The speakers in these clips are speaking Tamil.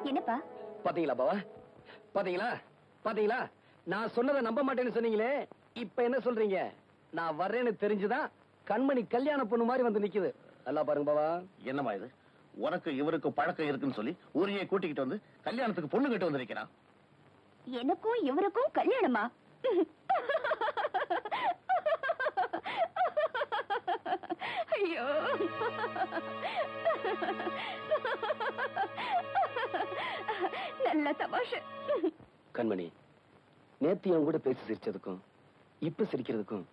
என்னப்பா? பாத்தீங்களா பாவா, பாத்தீங்களா பாத்தீங்களா? நான் சொன்னதை நம்ப மாட்டேன்னு சொன்னீங்களே, இப்ப என்ன சொல்றீங்க? நான் வர்றேன்னு தெரிஞ்சுதான் கண்மணி கல்யாண பொண்ணு மாதிரி வந்து நிக்குது. நல்லா பாருங்க பாவா. என்னமா இது? உனக்கு இவருக்கு பழக்கம் இருக்குன்னு சொல்லி ஊரையே கூட்டிக்கிட்டு வந்து கல்யாணத்துக்கு பொண்ணு கட்டு வந்து நிக்கிறான். எனக்கும் இவருக்கும் கல்யாணமா? ஐயோ, நல்ல தமாஷு. கண்மணி, நேத்து என் கூட பேசி சிரிச்சதுக்கும் இப்ப சிரிக்கிறதுக்கும்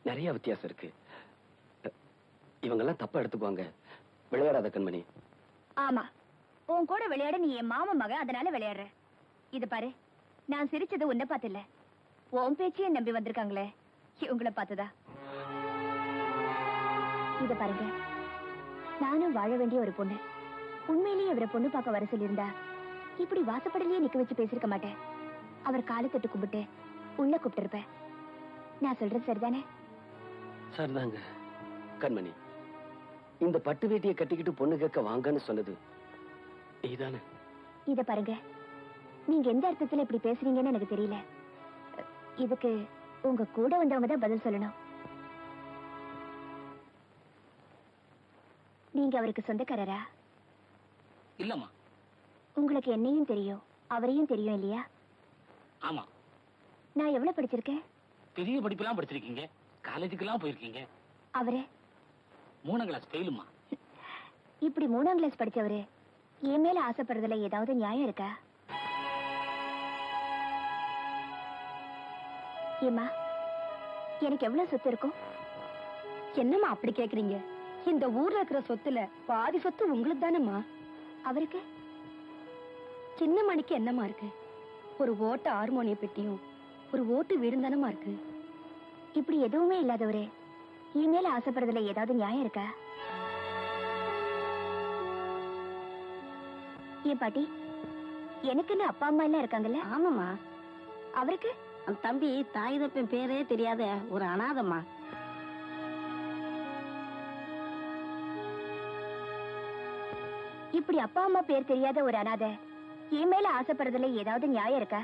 நிறைய வித்தியாசம் இருக்கு. இவங்கெல்லாம் தப்பா எடுத்துக்குவாங்க. விளையாடாத கண்மணி. ஆமா, உன் கூட விளையாட நீ என் மாமா மக, அதனால விளையாடுற. இது பாரு, நான் சிரிச்சது உன்னை பார்த்து இல்ல, உன் பேச்சையே நம்பி வந்திருக்காங்களே இவங்களை பார்த்துதா. இத பாருங்க, நானும் வாழ வேண்டிய ஒரு பொண்ணு. உண்மையிலேயே இவரை பொண்ணு பார்க்க வர சொல்லியிருந்தா இப்படி வாசப்படலையே நிக்க வச்சு பேசிருக்க மாட்டேன். அவர் காலை தொட்டு கும்பிட்டு உள்ள கூப்பிட்டு இருப்பேன். நான் சொல்றது சரிதானே? சரிதாங்க கண்மணி. இந்த பட்டு வேட்டியை கட்டிக்கிட்டு பொண்ணு கேட்க வாங்கன்னு சொன்னது நீதானே? இத பாருங்க, நீங்க எந்த அர்த்தத்துல இப்படி பேசுறீங்கன்னு எனக்கு தெரியல. இதுக்கு உங்க கூட வந்தவங்க தான் பதில் சொல்லணும். நீங்க அவருக்கு சொந்தக்காரரா? இல்லம்மா. உங்களுக்கு என்னையும் தெரியும், அவரையும் தெரியும் இல்லையா? ஆமா. நான் எவ்வளவு படிச்சிருக்கேன்? பெரிய படிப்பெல்லாம் படிச்சிருக்கீங்க, காலேஜுக்கெல்லாம் போயிருக்கீங்க. அவரே 3ஆம் கிளாஸ் ஃபெயிலுமா. இப்படி 3ஆம் கிளாஸ் படிச்சவரு என் மேல ஆசைப்படுறதுல ஏதாவது நியாயம் இருக்கா? ஏமா, எனக்கு எவ்வளவு சொத்து இருக்கும்? என்னம்மா அப்படி கேக்குறீங்க? இந்த ஊர்ல இருக்கிற சொத்துல பாதி சொத்து உங்களுக்கு தானேம்மா. அவருக்கு சின்ன மணிக்கு என்னமா இருக்கு? ஒரு ஓட்ட ஹார்மோனிய பெட்டியும் ஒரு ஓட்டு வீடும் தானமா இருக்கு. இப்படி எதுவுமே இல்லாதவரே என் மேல ஆசைப்படுறதுல ஏதாவது நியாயம் இருக்கா? ஏன் பாட்டி, எனக்குன்னு அப்பா அம்மா எல்லாம் இருக்காங்கல்ல? ஆமாமா. அவருக்கு அந்த தம்பி தாய் தப்பன் பேரே தெரியாத ஒரு அனாதம்மா. இப்படி அப்பா அம்மா பேர் தெரியாத ஒரு அனாதை என் மேல ஆசைப்படுறதுல ஏதாவது நியாயம் இருக்கா?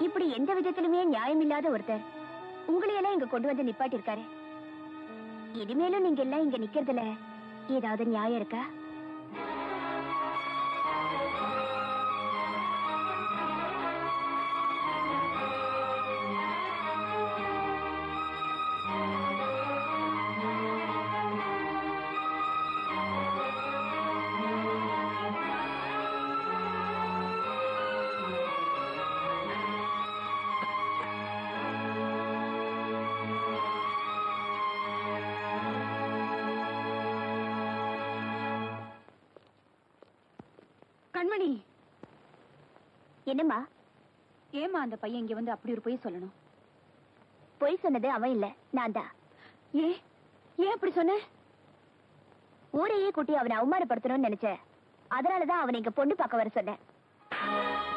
இப்படி எந்த விதத்திலுமே நியாயம் இல்லாத ஒருத்தர் உங்களையெல்லாம் இங்க கொண்டு வந்து நிப்பாட்டி இருக்காரு. இனிமேலும் நீங்க எல்லாம் இங்க நிக்கிறதுல ஏதாவது நியாயம் இருக்கா? கண்மணி, என்னம்மா? ஏமா அந்த பையன் இங்க வந்து அப்படி ஒரு பொய் சொல்லணும்? பொய் சொன்னது அவன் இல்ல, நான் தான். ஏன் அப்படி சொன்ன? ஊரையே கூட்டி அவனை அவமானப்படுத்தணும்னு நினைச்சேன். அதனாலதான் அவனை இங்க பொண்ணு பார்க்க வர சொன்னேன்.